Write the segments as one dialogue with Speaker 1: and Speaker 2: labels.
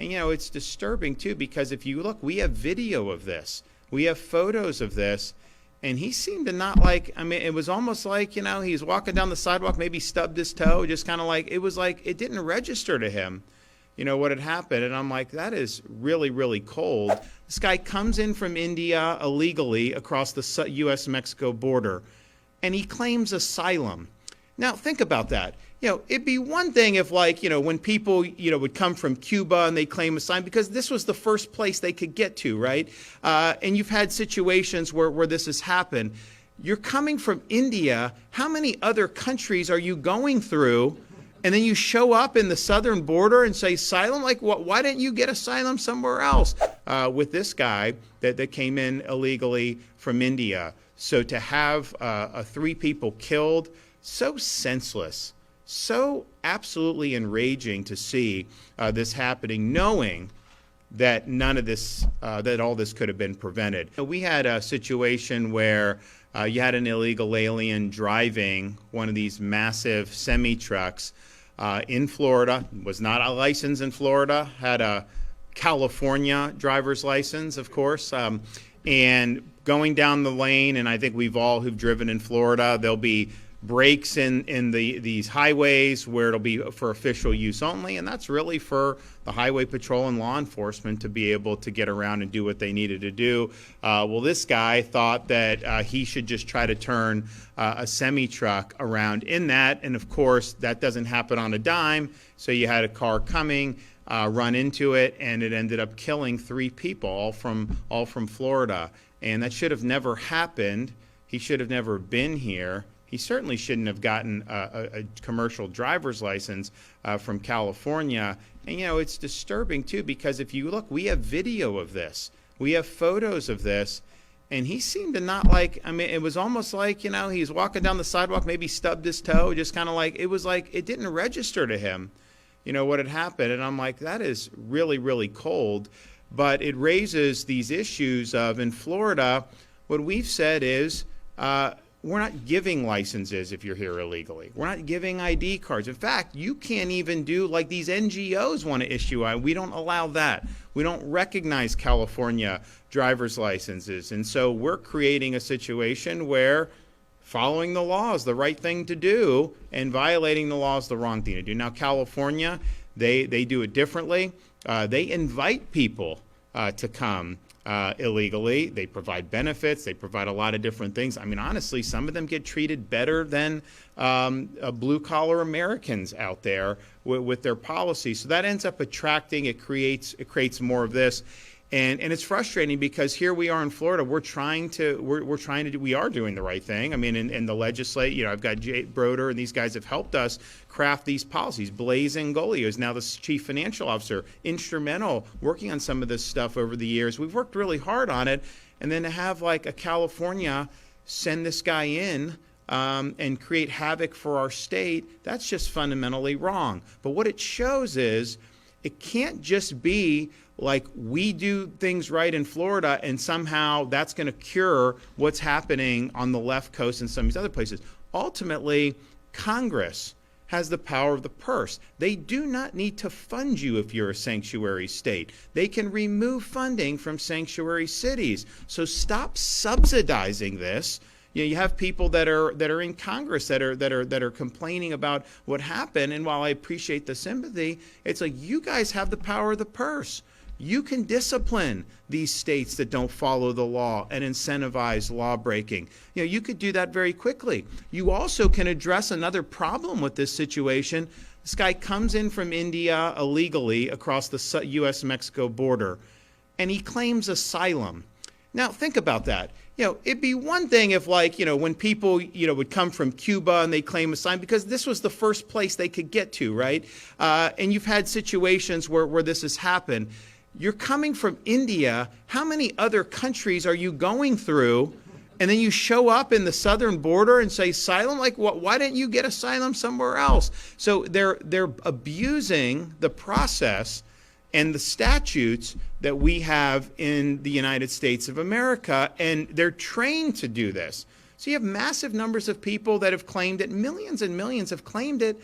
Speaker 1: And, it's disturbing, too, because if you look, we have video of this. We have photos of this. And he seemed to not it was almost like, he's walking down the sidewalk, maybe stubbed his toe, just kind of it was like it didn't register to him, what had happened. And I'm like, that is really, really cold. This guy comes in from India illegally across the U.S.-Mexico border, and he claims asylum. Now, think about that. It'd be one thing if, when people, would come from Cuba and they claim asylum, because this was the first place they could get to, right? And you've had situations where this has happened. You're coming from India. How many other countries are you going through? And then you show up in the southern border and say asylum? Why didn't you get asylum somewhere else? With this guy that came in illegally from India. So to have 3 people killed, so senseless. So absolutely enraging to see this happening, knowing that none of this, that all this could have been prevented. We had a situation where you had an illegal alien driving one of these massive semi-trucks in Florida, was not licensed in Florida, had a California driver's license, of course, and going down the lane, and I think we've all who've driven in Florida, there'll be breaks in these highways where it'll be for official use only, and that's really for the highway patrol and law enforcement to be able to get around and do what they needed to do. Well, this guy thought that he should just try to turn a semi-truck around in that, and of course that doesn't happen on a dime, so you had a car coming, run into it, and it ended up killing 3 people, all from Florida, and that should have never happened. He should have never been here. He certainly shouldn't have gotten a commercial driver's license from California. And, it's disturbing, too, because if you look, we have video of this. We have photos of this. And he seemed to not it was almost like, he's walking down the sidewalk, maybe stubbed his toe, just kind of it was like it didn't register to him, what had happened. And I'm like, that is really, really cold. But it raises these issues of, in Florida, what we've said is, we're not giving licenses if you're here illegally. We're not giving ID cards. In fact, you can't even do like these NGOs want to issue. We don't allow that. We don't recognize California driver's licenses. And so we're creating a situation where following the law is the right thing to do and violating the law is the wrong thing to do. Now, California, they do it differently. They invite people to come illegally. They provide benefits. They provide a lot of different things. I mean, honestly, some of them get treated better than blue-collar Americans out there with their policies. So that ends up attracting. It creates more of this, and it's frustrating because here we are in Florida. We are doing the right thing. I mean, in the legislate, I've got Jay Broder and these guys have helped us craft these policies. Blaise Angolio is now the chief financial officer, instrumental working on some of this stuff over the years. We've worked really hard on it, and then to have like a California send this guy in and create havoc for our state, that's just fundamentally wrong. But what it shows is it can't just be like we do things right in Florida and somehow that's going to cure what's happening on the left coast and some of these other places. Ultimately, Congress has the power of the purse. They do not need to fund you if you're a sanctuary state. They can remove funding from sanctuary cities. So stop subsidizing this. You have people that are in Congress that are complaining about what happened. And while I appreciate the sympathy, it's like you guys have the power of the purse. You can discipline these states that don't follow the law and incentivize law breaking. You could do that very quickly. You also can address another problem with this situation. This guy comes in from India illegally across the U.S.-Mexico border, and he claims asylum. Now, think about that. It'd be one thing if, when people, would come from Cuba and they claim asylum, because this was the first place they could get to, right? And you've had situations where this has happened. You're coming from India. How many other countries are you going through? And then you show up in the southern border and say asylum? Why didn't you get asylum somewhere else? So they're abusing the process and the statutes that we have in the United States of America, and they're trained to do this. So you have massive numbers of people that have claimed it. Millions and millions have claimed it,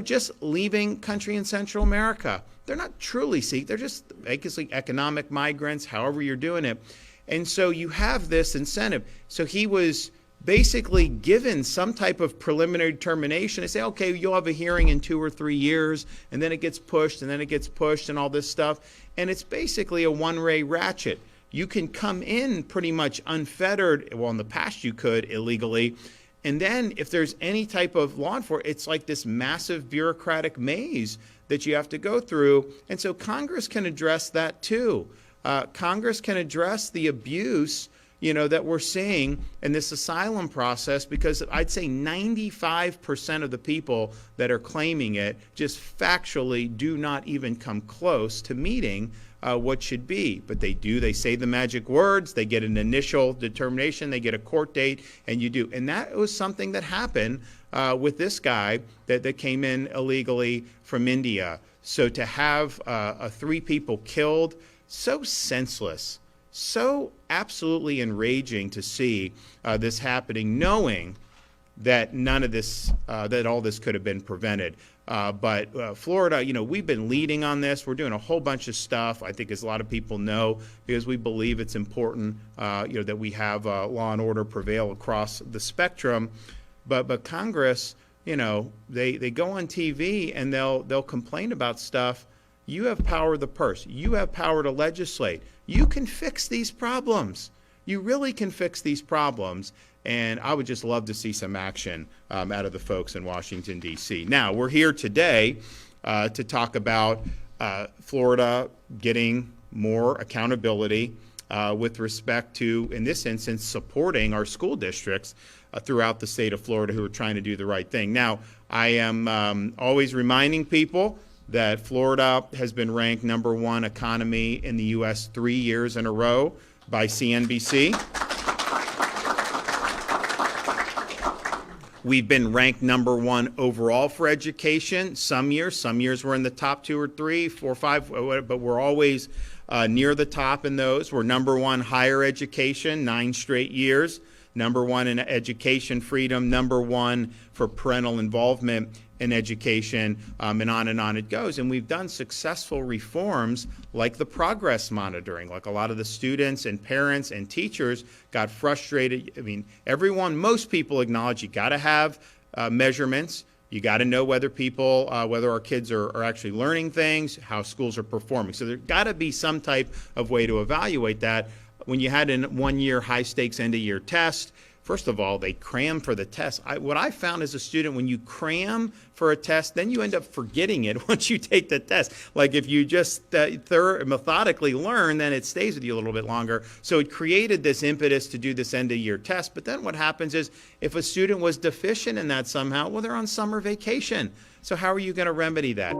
Speaker 1: just leaving country in Central America. They're not truly seek. They're just basically economic migrants, however you're doing it. And so you have this incentive. So he was basically given some type of preliminary determination. They say, okay, you'll have a hearing in 2 or 3 years, and then it gets pushed, and then it gets pushed, and all this stuff. And it's basically a one-way ratchet. You can come in pretty much unfettered. Well, in the past you could illegally. And then if there's any type of law enforcement, it's like this massive bureaucratic maze that you have to go through. And so Congress can address that too. Congress can address the abuse that we're seeing in this asylum process, because I'd say 95% of the people that are claiming it just factually do not even come close to meeting what should be. But they say the magic words, they get an initial determination, they get a court date, and you do. And that was something that happened with this guy that came in illegally from India. So to have 3 people killed, so senseless. So absolutely enraging to see this happening, knowing that none of this, that all this could have been prevented. But Florida, we've been leading on this. We're doing a whole bunch of stuff, I think, as a lot of people know, because we believe it's important, that we have law and order prevail across the spectrum. But Congress, they go on TV and they'll complain about stuff. You have power of the purse. You have power to legislate. You can fix these problems. You really can fix these problems. And I would just love to see some action out of the folks in Washington, D.C. Now, we're here today to talk about Florida getting more accountability with respect to, in this instance, supporting our school districts throughout the state of Florida who are trying to do the right thing. Now, I am always reminding people that Florida has been ranked #1 economy in the U.S. 3 years in a row by CNBC. We've been ranked #1 overall for education some years. We're in the top 2 or 3, 4, 5, but we're always near the top in those. We're #1 higher education, 9 straight years. #1 in education freedom, #1 for parental involvement in education, and on it goes. And we've done successful reforms like the progress monitoring, like a lot of the students and parents and teachers got frustrated. I mean, most people acknowledge you got to have measurements. You got to know whether our kids are actually learning things, how schools are performing. So there's got to be some type of way to evaluate that. When you had a 1-year high-stakes end-of-year test, first of all, they cram for the test. What I found as a student, when you cram for a test, then you end up forgetting it once you take the test. Like if you just methodically learn, then it stays with you a little bit longer. So it created this impetus to do this end-of-year test. But then what happens is if a student was deficient in that somehow, well, they're on summer vacation. So how are you going to remedy that?